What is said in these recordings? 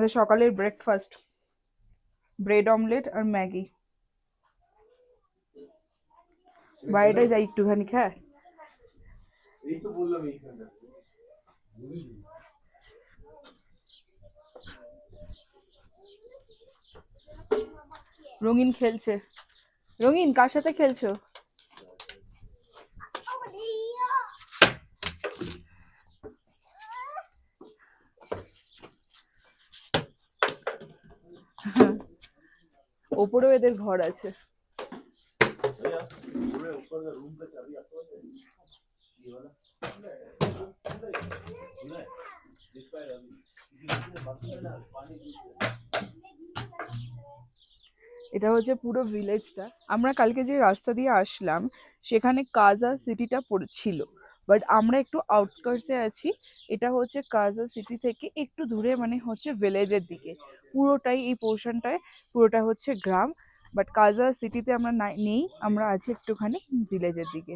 আমাদের সকালের breakfast bread omelette আর Maggi. বাইরে যাই একটুখানি খায়। রঙিন খেলছে। রঙিন কার সাথে খেলছো? ওপরেও এদের ঘর আছে। এটা হচ্ছে পুরো ভিলেজটা। আমরা কালকে যে রাস্তা দিয়ে আসলাম সেখানে কাজা সিটিটা ছিল, বাট আমরা একটু আউটস্কার্টসে আছি। এটা হচ্ছে কাজা সিটি থেকে একটু দূরে, মানে হচ্ছে ভিলেজের দিকে। পুরোটাই এই পোর্শনটায় পুরোটা হচ্ছে গ্রাম, বাট কাজা সিটিতে আমরা নেই, আমরা আছি একটুখানি ভিলেজের দিকে।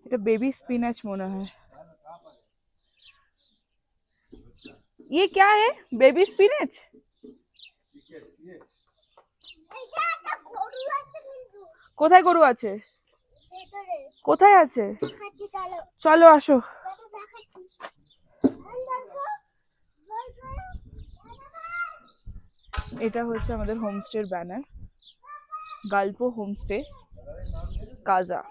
এটা বেবি স্পিনাচ মনে হয়। ये क्या है? Baby spinach? কোথায় গরু আছে? কোথায় আছে? চলো আসো। এটা হচ্ছে আমাদের হোমস্টের ব্যানার, গালপো হোমস্টে কাজা।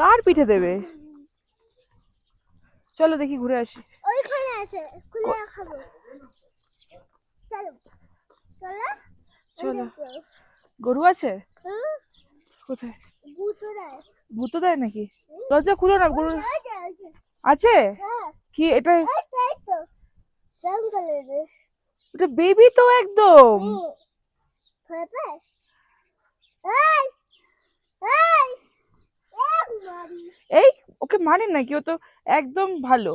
কার পিঠে দেবে? চলো দেখি ঘুরে আসি। ওইখানে আছে, খুলে খাবো। চলো চলো চলো। গরু আছে কোথায়? ভূত দেয় নাকি? দরজা খুলো না। গরু আছে কি? এটা এটা বেবি তো একদম। এই ওকে মানে নাকি? ও তো একদম ভালো।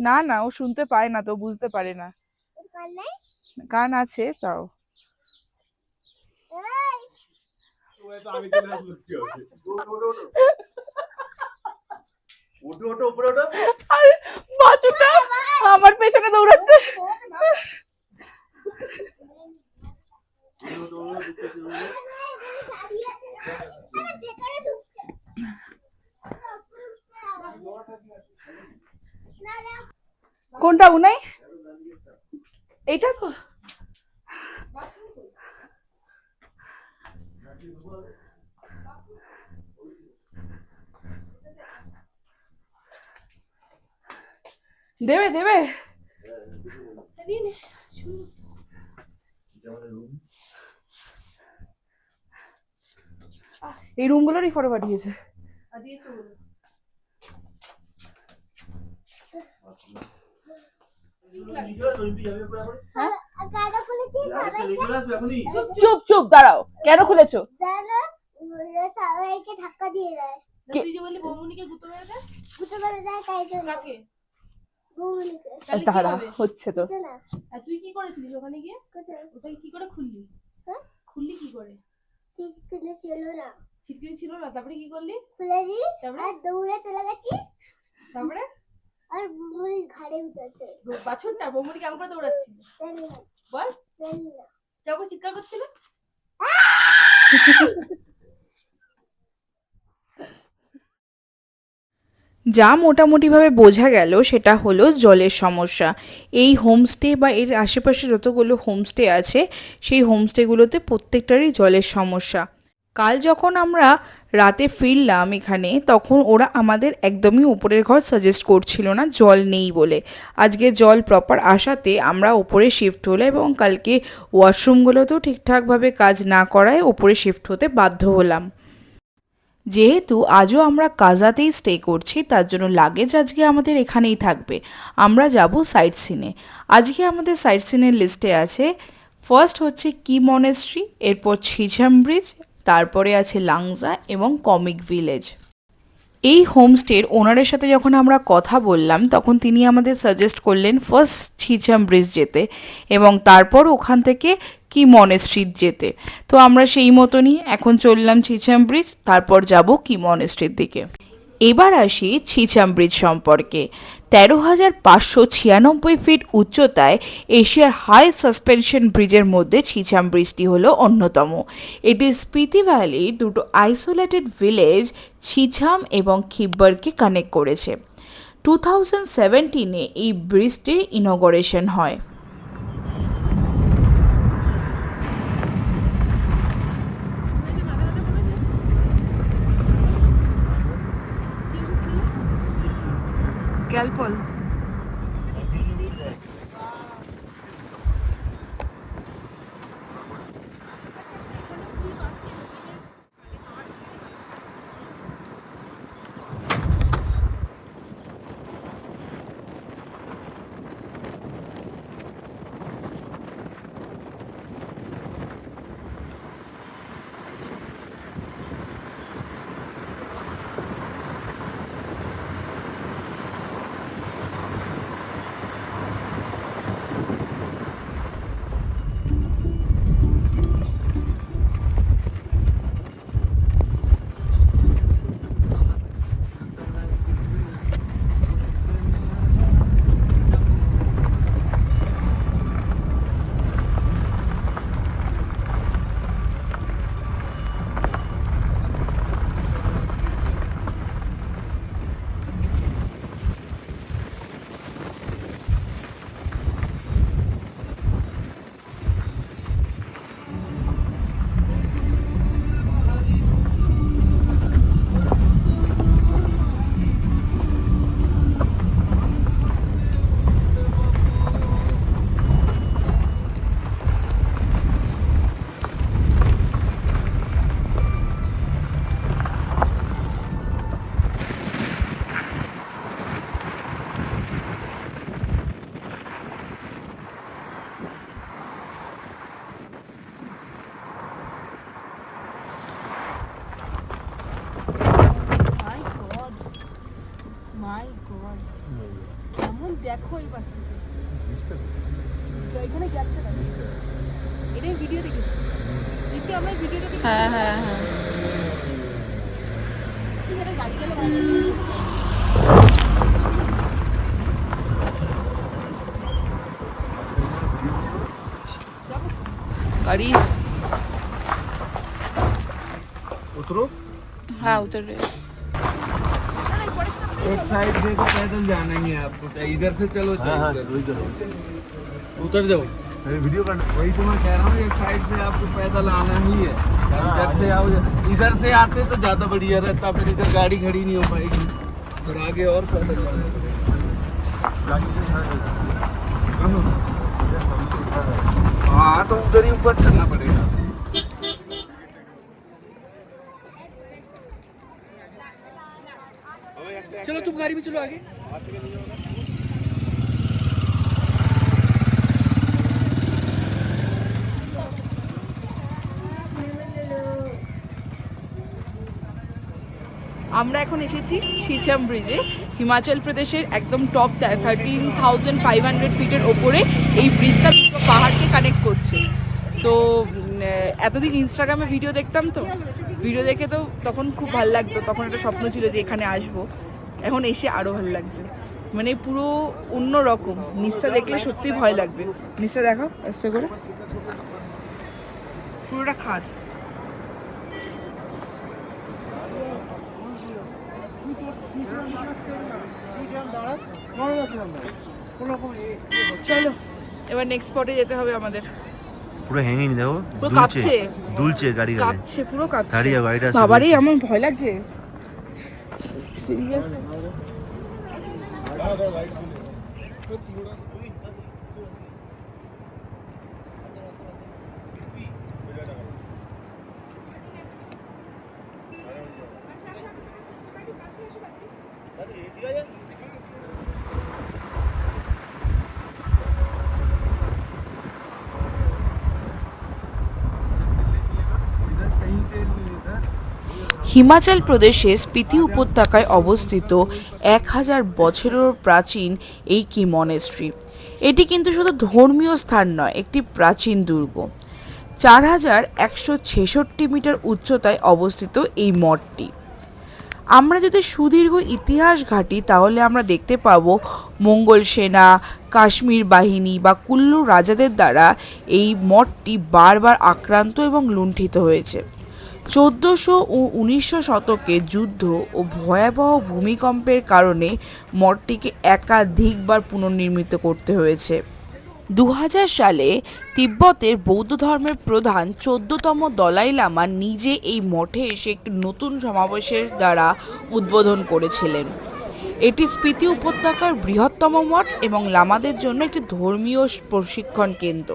না না, ও শুনতে পায় না তো, বুঝতে পারে না। কান আছে তাও। আরে বাচ্চাটা আমার পেছনে দৌড়াচ্ছে। কোনটা উনাই? এইটা তো দেবে দেবে। এই রুমগুলোরই ফটো পাঠিয়েছে। চুপ চুপ দাঁড়াও, কেন খুলেছো? সবাইকে ধাক্কা দিয়ে দেয়। তুই যে বললি বৌমনিকে গুঁতো মেরে দেয়, গুঁতো মেরে দেয়, তাই তো। কাকে? বৌমনিকে। দাঁড়া হচ্ছে তো। আর তুই কি করেছিলিস ওখানে গিয়ে? ওটা কি করে খুললি? হ্যাঁ খুললি কি করে? ছিটকিনি ছিল না। ছিটকিনি ছিল না, তারপরে কি করলি? খুলে দি, তারপরে আর দৌড়ে চলে গেছি। তারপরে আর বৌমনির ঘাড়ে উঠেছে বাছুরটা। বৌমনি কেমন করে দৌড়াচ্ছিল বল? কেমন চিৎকার করছিল? যা মোটামুটিভাবে বোঝা গেল সেটা হলো জলের সমস্যা। এই হোমস্টে বা এর আশেপাশে যতগুলো হোমস্টে আছে সেই হোমস্টেগুলোতে প্রত্যেকটারই জলের সমস্যা। কাল যখন আমরা রাতে ফিরলাম এখানে, তখন ওরা আমাদের একদমই উপরের ঘর সাজেস্ট করছিল না, জল নেই বলে। আজকে জল প্রপার আসাতে আমরা ওপরে শিফট হলো, এবং কালকে ওয়াশরুমগুলোতেও ঠিকঠাকভাবে কাজ না করায় ওপরে শিফট হতে বাধ্য হলাম। যেহেতু আজও আমরা কাজাতেই স্টে করছি, তার জন্য লাগেজ আজকে আমাদের এখানেই থাকবে। আমরা যাব সাইট সিনে। আজকে আমাদের সাইট সিনের লিস্টে আছে, ফার্স্ট হচ্ছে কি মনেস্ট্রি, এরপর ছিঝাম ব্রিজ, তারপরে আছে লাংজা এবং কমিক ভিলেজ। এই হোমস্টের ওনারের সাথে যখন আমরা কথা বললাম তখন তিনি আমাদের সাজেস্ট করলেন ফার্স্ট ছিছাম ব্রিজ যেতে এবং তারপর ওখান থেকে কি মনেস্ট্রিট যেতে। তো আমরা সেই মতনই এখন চললাম ছিছাম ব্রিজ, তারপর যাব কি মনেস্ট্রির দিকে। এবার আসি ছিছাম ব্রিজ সম্পর্কে। 13,596 ফিট উচ্চতায় এশিয়ার হাই সাসপেনশন ব্রিজের মধ্যে ছিছাম ব্রিজটি হলো অন্যতম। এটি স্পিতি ভ্যালির দুটো আইসোলেটেড ভিলেজ ছিছাম এবং খিব্বরকে কানেক্ট করেছে। 2017-এ এই ব্রিজটির ইনগরেশন হয়। ক্যালপল দেখো এই পাশ থেকে এখানে গ্যাপটা দেখো, এটাই ভিডিও দেখেছি, কিন্তু আমরা ভিডিওটা দেখেছি। হ্যাঁ হ্যাঁ হ্যাঁ, এখানে গাড়ি গেলে गाड़ी उतरो। हाँ उतर रहे। एक साइड से तो पैदल जाना ही है आपको, चाहे इधर से चलो चाहे उतर जाओ। वीडियो करना, वही तो मैं कह रहा हूँ, एक साइड से आपको पैदल आना ही है। इधर से आओ, इधर से आते तो ज्यादा बढ़िया रहता, फिर इधर गाड़ी खड़ी नहीं हो पाएगी, फिर आगे और पैदल जाना पड़ेगा। हाँ तो उधर ही ऊपर चलना पड़ेगा। चलो तुम गाड़ी में चलो आगे। আমরা এখন এসেছি ছিছাম ব্রিজে, হিমাচল প্রদেশের একদম টপ 13,500 ফিটের ওপরে এই ব্রিজটা দুটো পাহাড়কে কানেক্ট করছে। তো এতদিন ইনস্টাগ্রামে ভিডিও দেখতাম, তো ভিডিও দেখে তো তখন খুব ভালো লাগতো, তখন একটা স্বপ্ন ছিল যে এখানে আসবো, এখন এসে আরও ভালো লাগছে, মানে পুরো অন্য রকম। নিচটা দেখলে সত্যি ভয় লাগবে। নিচটা দেখাও আস্তে করে, পুরোটা খাদ। চলো এবার নেক্সট স্পটে যেতে হবে আমাদের। পুরো হ্যাঙ্গিং দেখো, পুরো কাঁপছে, দুলছে গাড়ি, কাঁপছে পুরো, কাঁপছে। সারিয়া গাড়িটা বাবারে আমার ভয় লাগছে সিরিয়াস। হিমাচল প্রদেশে স্পিতি উপত্যকায় অবস্থিত 1000 বছরেরও প্রাচীন এই কি মনেস্ট্রি। এটি কিন্তু শুধু ধর্মীয় স্থান নয়, একটি প্রাচীন দুর্গ। 4166 মিটার উচ্চতায় অবস্থিত এই মঠটি। আমরা যদি সুদীর্ঘ ইতিহাস ঘাঁটি তাহলে আমরা দেখতে পাবো মঙ্গল সেনা, কাশ্মীর বাহিনী বা কুল্লু রাজাদের দ্বারা এই মঠটি বারবার আক্রান্ত এবং লুণ্ঠিত হয়েছে। 1400 ও 1900 শতকে যুদ্ধ ও ভয়াবহ ভূমিকম্পের কারণে মঠটিকে একাধিকবার পুনর্নির্মিত করতে হয়েছে। 2000 সালে তিব্বতের বৌদ্ধ ধর্মের প্রধান 14তম দলাই লামা নিজে এই মঠে এসে একটি নতুন সমাবেশের দ্বারা উদ্বোধন করেছিলেন। এটি স্পিতি উপত্যকার বৃহত্তম মঠ এবং লামাদের জন্য একটি ধর্মীয় প্রশিক্ষণ কেন্দ্র।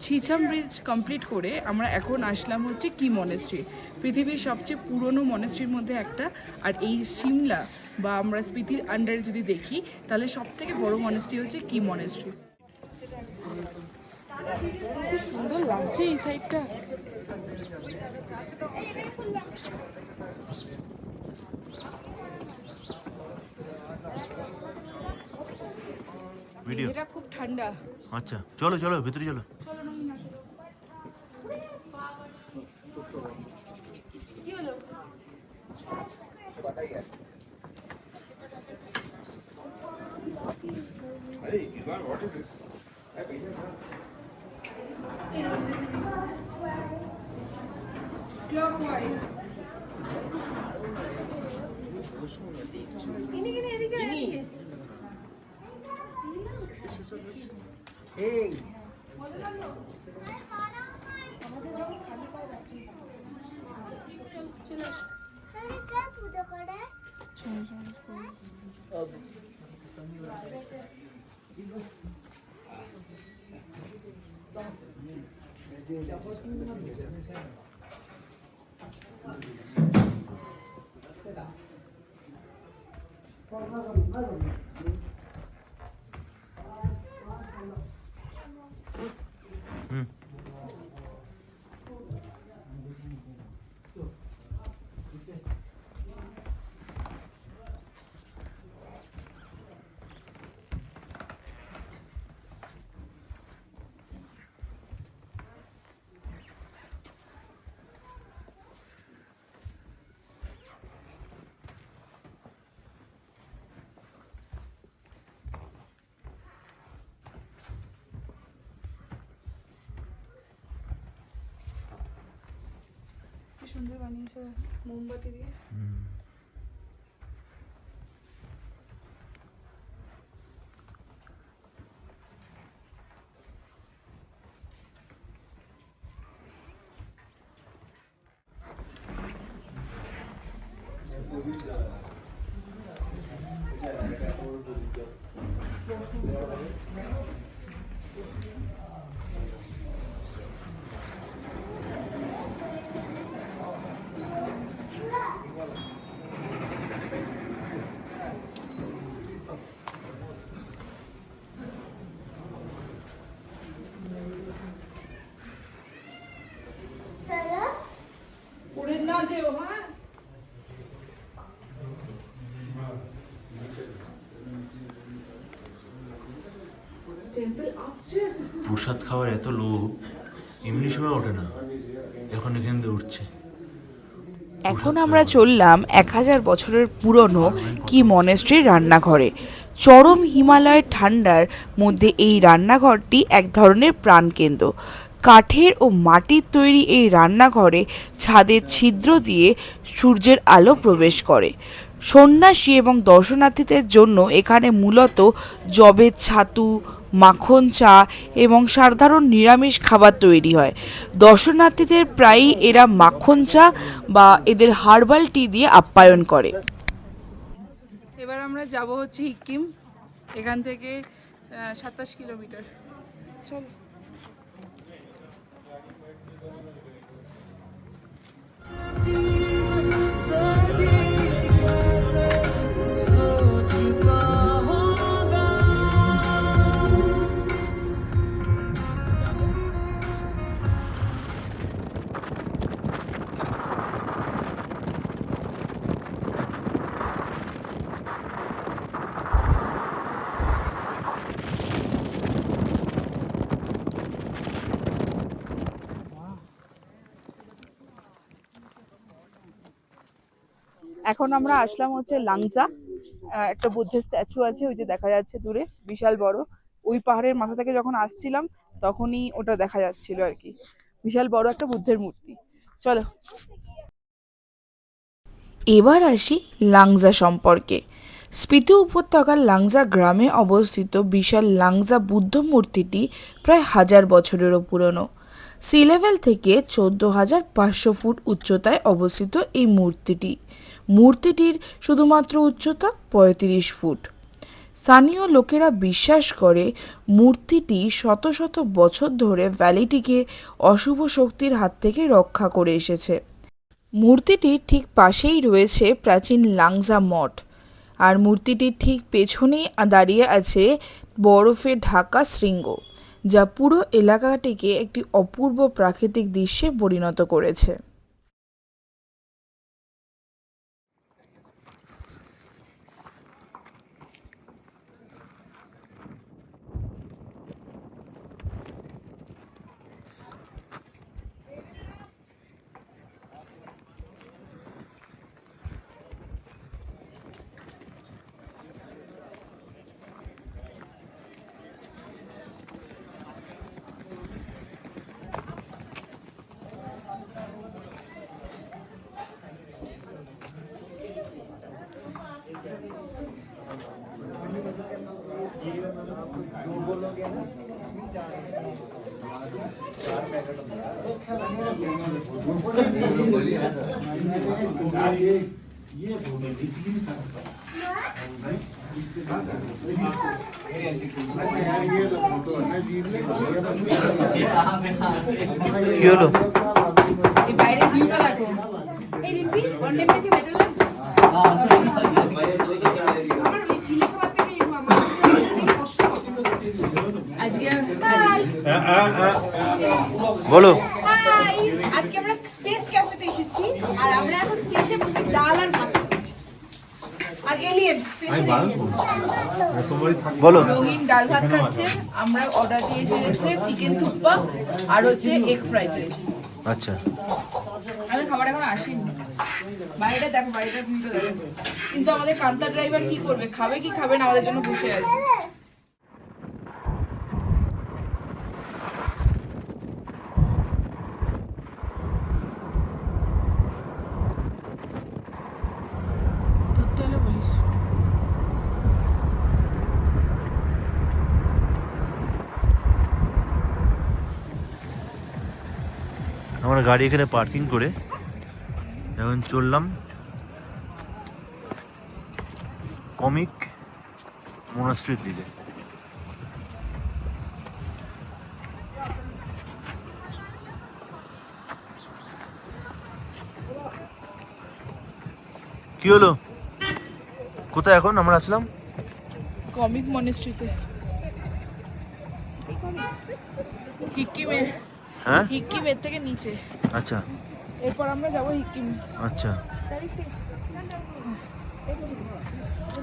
ছিছাম ব্রিজ কমপ্লিট করে আমরা এখন আসলাম হচ্ছে কি মনেস্ট্রি, পৃথিবীর সবচেয়ে পুরনো মনেস্ট্রির মধ্যে একটা। আর এই সিমলা বা আমরা স্পিতির আন্ডারে যদি দেখি তাহলে সব থেকে বড় মনেস্ট্রি হচ্ছে কি মনেস্ট্রি। কি সুন্দর লাগছে এই সাইডটা। ভিডিও এটা খুব ঠান্ডা। আচ্ছা চলো চলো ভিতরে চলো। কি হলো? Clockwise. কি সুন্দর বানিয়েছে মোমবাতি দিয়ে। উড়ে না যেও, হ্যাঁ। প্রসাদ খাওয়ার এত লোভ এমনি সময় ওঠে না, এখন এখান থেকে উঠছে। এখন আমরা চললাম 1000 বছরের পুরনো কি মনেস্ট্রির রান্নাঘরে। চরম হিমালয়ের ঠান্ডার মধ্যে এই রান্নাঘরটি এক ধরনের প্রাণকেন্দ্র। কাঠের ও মাটির তৈরি এই রান্নাঘরে ছাদের ছিদ্র দিয়ে সূর্যের আলো প্রবেশ করে। সন্ন্যাসী এবং দর্শনার্থীদের জন্য এখানে মূলত জবের ছাতু, মাখন চা এবং সাধারণ নিরামিষ খাবার তৈরি হয়। দর্শনার্থীদের প্রায়ই এরা মাখন চা বা এদের হার্বাল টি দিয়ে আপ্যায়ন করে। এবার আমরা যাব হচ্ছে সিকিম, এখান থেকে 27 কিলোমিটার। চল। এখন আমরা আসলাম হচ্ছে লাংজা। একটা বুদ্ধের স্ট্যাচু আছে, ওই যে দেখা যাচ্ছে দূরে, বিশাল বড়। ওই পাহাড়ের মাথা থেকে যখন আসছিলাম তখনই ওটা দেখা যাচ্ছিল আর কি, বিশাল বড় একটা বুদ্ধের মূর্তি। চলো এবার আসি লাংজা সম্পর্কে। স্পিতি উপত্যকার লাংজা গ্রামে অবস্থিত বিশাল লাংজা বুদ্ধ মূর্তিটি প্রায় 1000 বছরেরও পুরনো। সি লেভেল থেকে 14,500 ফুট উচ্চতায় অবস্থিত এই মূর্তিটির শুধুমাত্র উচ্চতা 35 ফুট। স্থানীয় লোকেরা বিশ্বাস করে মূর্তিটি শত শত বছর ধরে ভ্যালিটিকে অশুভ শক্তির হাত থেকে রক্ষা করে এসেছে। মূর্তিটির ঠিক পাশেই রয়েছে প্রাচীন লাংজা মঠ, আর মূর্তিটির ঠিক পেছনেই দাঁড়িয়ে আছে বরফে ঢাকা শৃঙ্গ, যা পুরো এলাকাটিকে একটি অপূর্ব প্রাকৃতিক দৃশ্যে পরিণত করেছে। কি হলো? এই বাইরের ভিউটা দেখো। এই রিম্পি কন্টেন্টটাকে বেটার লাগবে। আমার ওই কি লেখা থেকে আমার অনেক কষ্ট। আজকে বলো। আজকে আমরা স্পেস ক্যাফেতে এসেছি, আর আমরা এখন স্পেসে ডাল আর ভাত খাচ্ছি। আর এলিয়েন স্পেসের বলো। রঙিন ডাল ভাত খাচ্ছে। আমরা অর্ডার দিয়েছি হচ্ছে চিকেন থুপ্পা আর হচ্ছে এগ ফ্রাইড রাইস। আচ্ছা, আমাদের খাবার এখন আসেনি। বাইরেটা দেখো, বাইরেটা ভিউটা দেখো। কিন্তু আমাদের কান্তা ড্রাইভার কি করবে, খাবে কি খাবে না, আমাদের জন্য বসে আছে। আমরা গাড়ি এখানে পার্কিং করে এখন চললাম কমিক মোনাস্ট্রির দিকে। কি হলো? কোথায় এখন আমরা আসলাম? কমিক মনেস্ট্রিতে, হিক্কিমের। হ্যাঁ, হিক্কিমের থেকে নিচে। আচ্ছা এরপর আমরা যাবো হিক্কিম। আচ্ছা।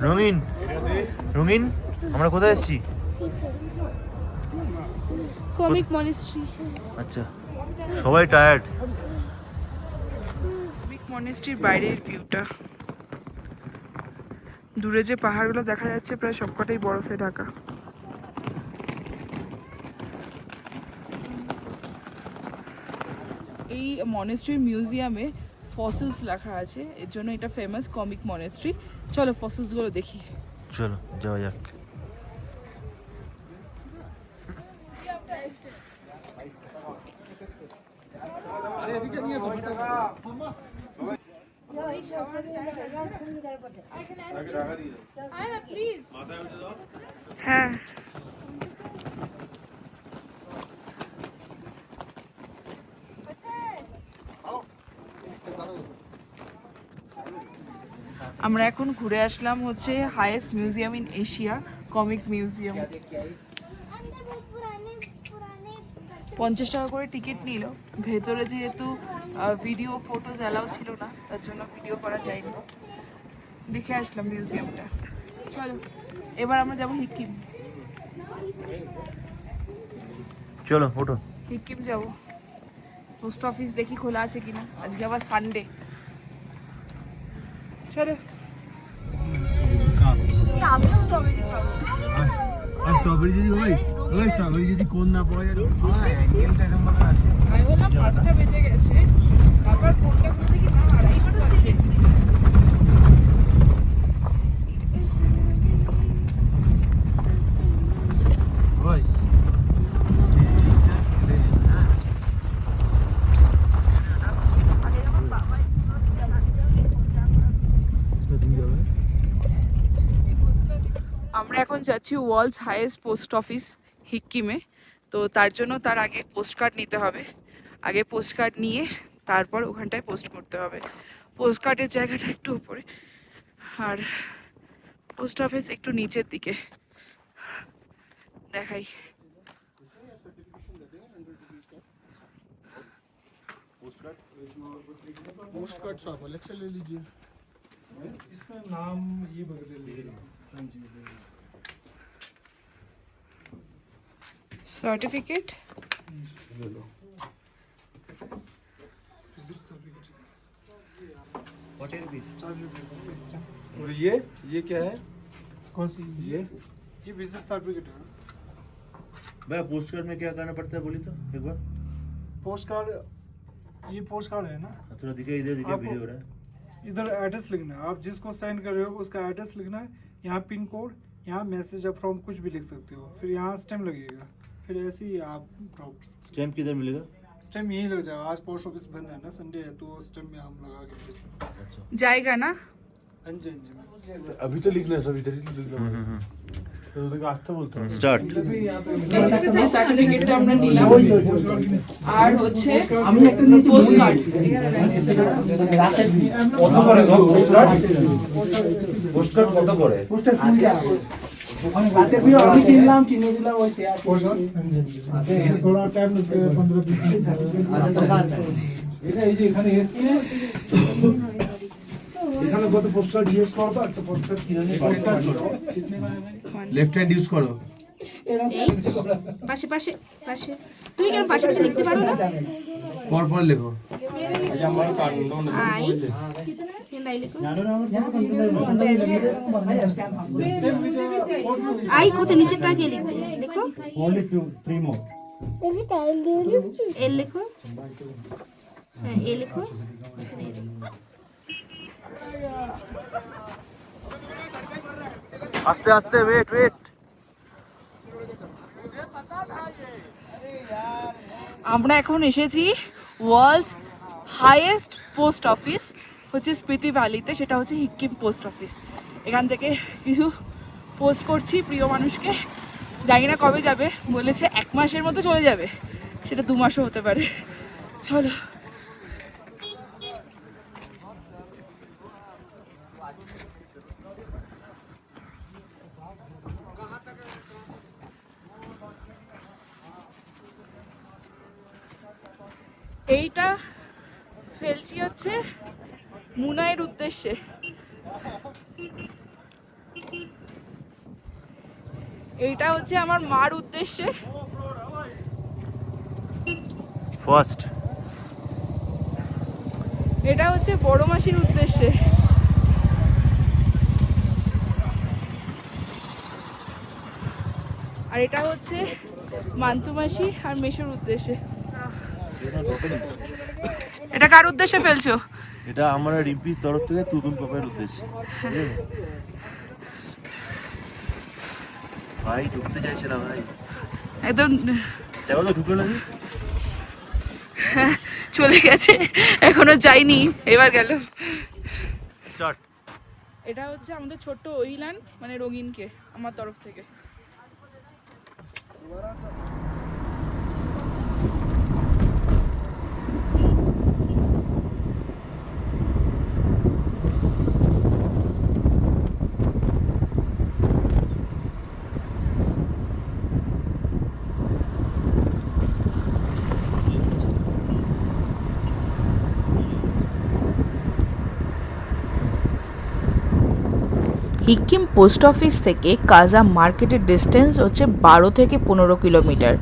রঙিন রঙিন, আমরা কোথায় এসেছি? Comic monastery. আচ্ছা, সবাই টায়ার্ড। কমিক মনেস্ট্রির বাইরের ভিউটা, দূরে যে পাহাড়গুলো দেখা যাচ্ছে প্রায় সবকটাই বরফে ঢাকা। এই মনেস্ট্রির মিউজিয়ামে ফসিলস লেখা আছে, এর জন্য এটা ফেমাস কমিক মনেস্ট্রি। চলো ফসিলসগুলো দেখি। চলো যাওয়া যাক। হ্যাঁ, আমরা এখন ঘুরে আসলাম হচ্ছে highest museum in Asia, comic museum. 50 টাকা করে টিকিট নিল। ভেতরে যেহেতু ভিডিও ফটোজ অ্যালাউ ছিল না, তার জন্য ভিডিও করা যায়নি। দেখে আসলাম মিউজিয়ামটা। চলো এবার আমরা যাবো হিক্কিম। চলো ওঠো। সিকিম যাব। পোস্ট অফিস দেখি খোলা আছে কিনা, আজকে আবার সানডে। চলো স্ট্রবেরি যদি হয় স্ট্রবেরি যদি কোন না পাওয়া যায় আমি বললাম 5টা বেজে গেছে, তারপর ফোনটা খুলে দেখি না 2:30 বাজছে। ভাই আমরা এখন যাচ্ছি ওয়ার্ল্ডস হাইয়েস্ট পোস্ট অফিস হিক্কিমে। তো তার জন্য তার আগে পোস্ট কার্ড নিতে হবে, আগে পোস্ট কার্ড নিয়ে তারপর ওখানটায় পোস্ট করতে হবে। পোস্ট কার্ডের জায়গাটা একটু উপরে আর পোস্ট অফিস একটু নিচের দিকে। দেখাই, पोस्ट कार्ड शॉप अलग से ले लीजिए इसमें नाम ये बदल लीजिए हाँ जी সার্টিফিকেট ले लो और ये क्या है कौन सी ये बिजनेस सर्टिफिकेट है। भाई पोस्ट कार्ड में क्या करना पड़ता है बोली तो एक बार पोस्ट कार्ड, ये पोस्ट कार्ड है ना, थोड़ा दिखे इधर दिखे आपको- वीडियो हो रहा है इधर एड्रेस लिखना है। आप जिसको सेंड कर रहे हो उसका एड्रेस लिखना है, यहाँ पिन कोड, यहाँ मैसेज या फ्रॉम कुछ भी लिख सकते हो, फिर यहाँ स्टैम्प लगेगा, फिर ऐसे ही आप ड्रॉप। स्टैम्प किधर मिलेगा स्टैम्प यहीं लग जाएगा। आज पोस्ट ऑफिस बंद है ना, संडे है, तो स्टैम्प में हम लगा के भेजेंगे। अच्छा জায়গা না हाँ जी हाँ जी। अभी तो लिखना है सब इधर ही तो लिखना है तो उधर आस्ते बोलता हूँ स्टार्ट এই সার্টিফিকেটটা আমরা নিলাম আর হচ্ছে পোস্ট কার্ড। কত করে গো পোস্টকার্ড? পোস্টকার্ড কত করে? अभी किनलाम किने दिला वैसे यार थोड़ा टाइम लगेगा 15-20 मिनट। এটা এই যে এখানে এসছে, এখানে কত পোস্টার ইউজ করবা, একটা পোস্টার কিনে নিয়ে लेफ्ट हैंड यूज करो পাশে পাশে পাশে তুমি কেন পাশে পাশে লিখতে পারো না? पर पर लिखो আই হিন্দাই লিখো। আই কোথায় নিচেরটা কে লিখবে? লিখো only 3 more। এল লিখো, হ্যাঁ এ লিখো। आस्ते आस्ते वेट वेट আমরা এখন এসেছি ওয়ার্ল্ডস হাইয়েস্ট পোস্ট অফিস হচ্ছে স্পিতি ভ্যালিতে, সেটা হচ্ছে হিক্কিম পোস্ট অফিস। এখান থেকে কিছু পোস্ট করছি প্রিয় মানুষকে, জানি না কবে যাবে, বলেছে 1 মাসের মধ্যে চলে যাবে, সেটা 2 মাসও হতে পারে। চলো এইটা ফেলছি হচ্ছে মুনাইয়ের উদ্দেশ্যে। এইটা হচ্ছে আমার মার উদ্দেশ্যে। ফার্স্ট এটা হচ্ছে বড় মাসির উদ্দেশ্যে। আর এটা হচ্ছে মান্তু মাসি আর মেশোর উদ্দেশ্যে। এটা কার উদ্দেশ্যে ফেলছো? এটা আমার রিম্পির তরফ থেকে তুতুন পাপার উদ্দেশ্যে ভাই ঢুকতে চাইছে না ভাই, একদম দেখো তো ঢুকলো নাকি, চলে গেছে, এখনো যায়নি, এবার গেল। স্টার্ট এটা হচ্ছে আমাদের ছোট্ট ওহিলান, মানে রঙিনকে আমার তরফ থেকে। হিক্কিম পোস্ট অফিস থেকে কাজা মার্কেটের ডিস্টেন্স হচ্ছে 12 থেকে 15 কিলোমিটার।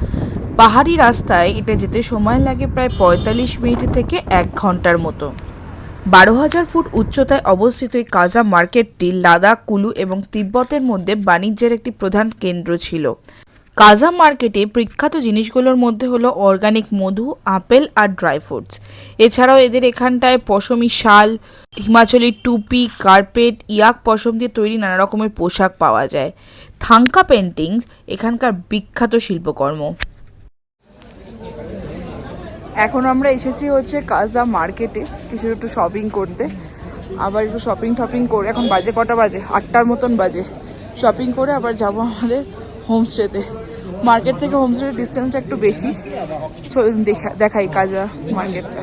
পাহাড়ি রাস্তায় এটা যেতে সময় লাগে প্রায় 45 মিনিট থেকে 1 ঘন্টার মতো। 12,000 ফুট উচ্চতায় অবস্থিত এই কাজা মার্কেটটি লাদাখ, কুলু এবং তিব্বতের মধ্যে বাণিজ্যের একটি প্রধান কেন্দ্র ছিল। কাজা মার্কেটে বিখ্যাত জিনিসগুলোর মধ্যে হলো অর্গানিক মধু, আপেল আর ড্রাই ফ্রুটস। এছাড়াও এদের এখানটায় পশমি শাল, হিমাচলি টুপি, কার্পেট, ইয়াক পশম দিয়ে তৈরি নানা রকমের পোশাক পাওয়া যায়। থাঙ্কা পেন্টিংস এখানকার বিখ্যাত শিল্পকর্ম। এখন আমরা এসেছি হচ্ছে কাজা মার্কেটে কিছু একটু শপিং করতে। আবার একটু শপিং টপিং করে, এখন বাজে কটা বাজে, 8টার মতন বাজে। শপিং করে আবার যাবো আমাদের হোমস্টেতে। মার্কেট থেকে হোমস্টের ডিস্টেন্সটা একটু বেশি। চলুন দেখাই কাজা মার্কেটটা।